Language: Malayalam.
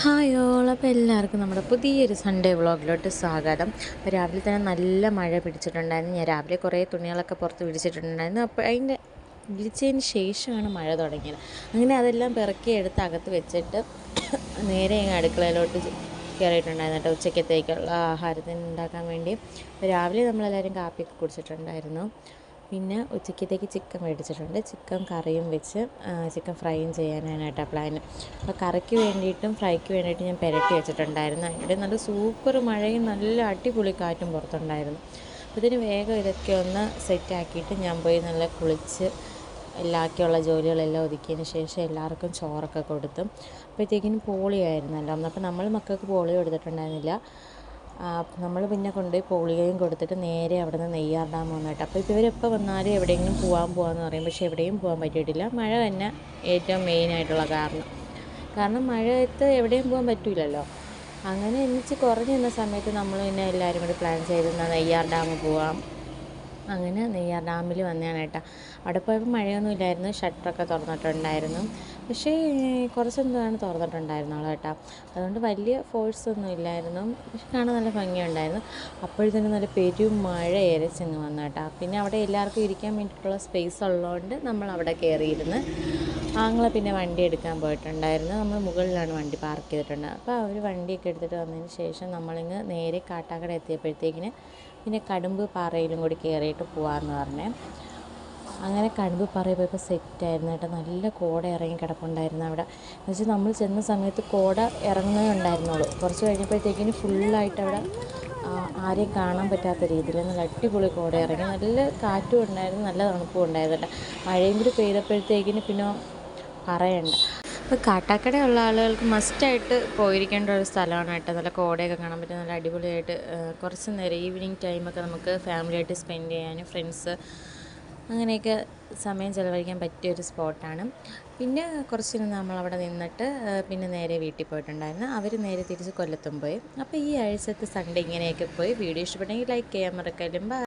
ഹായ് ഓൾ, അപ്പോൾ എല്ലാവർക്കും നമ്മുടെ പുതിയൊരു സൺഡേ വ്ളോഗിലോട്ട് സ്വാഗതം. അപ്പോൾ രാവിലെ തന്നെ നല്ല മഴ പിടിച്ചിട്ടുണ്ടായിരുന്നു. ഞാൻ രാവിലെ കുറേ തുണികളൊക്കെ പുറത്ത് വിരിച്ചിട്ടുണ്ടായിരുന്നു. അപ്പോൾ അതിൻ്റെ വിരിച്ചതിന് ശേഷമാണ് മഴ തുടങ്ങിയത്. അങ്ങനെ അതെല്ലാം പിറക്കി എടുത്ത് അകത്ത് വെച്ചിട്ട് നേരെ ഇങ്ങ് അടുക്കളയിലോട്ട് കയറിയിട്ടുണ്ടായിരുന്നു കേട്ടോ, ഉച്ചക്കത്തേക്കുള്ള ആഹാരത്തിന് ഉണ്ടാക്കാൻ വേണ്ടി. അപ്പോൾ രാവിലെ നമ്മളെല്ലാവരും കാപ്പിയൊക്കെ കുടിച്ചിട്ടുണ്ടായിരുന്നു. പിന്നെ ഉച്ചക്കത്തേക്ക് ചിക്കൻ മേടിച്ചിട്ടുണ്ട്. ചിക്കൻ കറിയും വെച്ച് ചിക്കൻ ഫ്രൈയും ചെയ്യാനാണ് കേട്ടോ പ്ലാൻ. അപ്പോൾ കറിക്ക് വേണ്ടിയിട്ടും ഫ്രൈക്ക് വേണ്ടിയിട്ടും ഞാൻ പുരട്ടി വെച്ചിട്ടുണ്ടായിരുന്നു. അതിൻ്റെ നല്ല സൂപ്പർ മഴയും നല്ല അടിപൊളി കാറ്റും പുറത്തുണ്ടായിരുന്നു. അപ്പോൾ ഇതിന് വേഗം ഇതൊക്കെ ഒന്ന് സെറ്റാക്കിയിട്ട് ഞാൻ പോയി നല്ല കുളിച്ച് ബാക്കിയുള്ള ജോലികളെല്ലാം ഒതുക്കിയതിന് ശേഷം എല്ലാവർക്കും ചോറൊക്കെ കൊടുത്തു. അപ്പോഴത്തേക്കിനും പോളിയായിരുന്നല്ലോ. അപ്പോൾ നമ്മൾ മക്കൾക്ക് പോളിയോ എടുത്തിട്ടുണ്ടായിരുന്നില്ല. നമ്മൾ പിന്നെ കൊണ്ടുപോയി പോളിയോയും കൊടുത്തിട്ട് നേരെ അവിടെ നിന്ന് നെയ്യാർ ഡാം വന്നിട്ട്. അപ്പോൾ ഇപ്പോൾ ഇവരെപ്പോൾ വന്നാലും എവിടെയെങ്കിലും പോകാമെന്ന് പറയും. പക്ഷേ എവിടെയും പോകാൻ പറ്റിയിട്ടില്ല. മഴ തന്നെ ഏറ്റവും മെയിനായിട്ടുള്ള കാരണം മഴയത്ത് എവിടെയും പോകാൻ പറ്റില്ലല്ലോ. അങ്ങനെ എണ്ണിച്ച് കുറഞ്ഞു നിന്ന സമയത്ത് നമ്മൾ പിന്നെ എല്ലാവരും കൂടി പ്ലാൻ ചെയ്ത് നെയ്യാർ ഡാം പോവാം. അങ്ങനെ നെയ്യാർ ഡാമിൽ വന്നതാണ് കേട്ടോ. അവിടെ പോയപ്പോൾ മഴയൊന്നും ഇല്ലായിരുന്നു, ഷട്ടറൊക്കെ തുറന്നിട്ടുണ്ടായിരുന്നു. പക്ഷേ കുറച്ചെന്താണ് തുറന്നിട്ടുണ്ടായിരുന്നുള്ളൂ കേട്ടോ. അതുകൊണ്ട് വലിയ ഫോഴ്സൊന്നും ഇല്ലായിരുന്നു, പക്ഷെ കാണാൻ നല്ല ഭംഗിയുണ്ടായിരുന്നു. അപ്പോഴത്തേനും നല്ല പെരും മഴ ഇരച്ചങ്ങ് വന്നു കേട്ടോ. പിന്നെ അവിടെ എല്ലാവർക്കും ഇരിക്കാൻ വേണ്ടിയിട്ടുള്ള സ്പേസ് ഉള്ളതുകൊണ്ട് നമ്മൾ അവിടെ കയറിയിരുന്ന്. ആങ്ങളെ പിന്നെ വണ്ടി എടുക്കാൻ പോയിട്ടുണ്ടായിരുന്നു. നമ്മൾ മുകളിലാണ് വണ്ടി പാർക്ക് ചെയ്തിട്ടുണ്ട്. അപ്പോൾ അവർ വണ്ടിയൊക്കെ എടുത്തിട്ട് വന്നതിന് ശേഷം നമ്മളിങ്ങ് നേരെ കാട്ടാക്കട എത്തിയപ്പോഴത്തേക്കിന് പിന്നെ കടുമ്പ് പാറയിലും കൂടി കയറിയിട്ട് പോകാമെന്ന് പറഞ്ഞേ. അങ്ങനെ കടുമ്പ് പാറയിൽ പോയപ്പോൾ സെറ്റായിരുന്നു കേട്ടോ. നല്ല കോട ഇറങ്ങി കിടപ്പുണ്ടായിരുന്നു അവിടെ. എന്ന് വെച്ചാൽ നമ്മൾ ചെന്ന സമയത്ത് കോട ഇറങ്ങുന്നേ ഉണ്ടായിരുന്നുള്ളൂ. കുറച്ച് കഴിഞ്ഞപ്പോഴത്തേക്കിന് ഫുള്ളായിട്ട് അവിടെ ആരെയും കാണാൻ പറ്റാത്ത രീതിയിൽ നല്ല അടിപൊളി കോട ഇറങ്ങി. നല്ല കാറ്റും ഉണ്ടായിരുന്നു, നല്ല തണുപ്പും ഉണ്ടായിരുന്നു കേട്ടോ. മഴയും കൂടി പെയ്തപ്പോഴത്തേക്കിന് പിന്നെ പറയണ്ട. അപ്പോൾ കാട്ടാക്കടയുള്ള ആളുകൾക്ക് മസ്റ്റായിട്ട് പോയിരിക്കേണ്ട ഒരു സ്ഥലമാണ് കേട്ടോ. നല്ല കോടയൊക്കെ കാണാൻ പറ്റും. നല്ല അടിപൊളിയായിട്ട് കുറച്ച് നേരം ഈവനിങ് ടൈമൊക്കെ നമുക്ക് ഫാമിലിയായിട്ട് സ്പെൻഡ് ചെയ്യാനും ഫ്രണ്ട്സ് അങ്ങനെയൊക്കെ സമയം ചിലവഴിക്കാൻ പറ്റിയൊരു സ്പോട്ടാണ്. പിന്നെ കുറച്ച് നമ്മളവിടെ നിന്നിട്ട് പിന്നെ നേരെ വീട്ടിൽ പോയിട്ടുണ്ടായിരുന്നു. അവർ നേരെ തിരിച്ച് കൊല്ലത്തും പോയി. അപ്പോൾ ഈ ആഴ്ചത്തെ സൺഡേ ഇങ്ങനെയൊക്കെ പോയി. വീഡിയോ ഇഷ്ടപ്പെട്ടെങ്കിൽ ലൈക്ക് ചെയ്യാൻ മറക്കലും.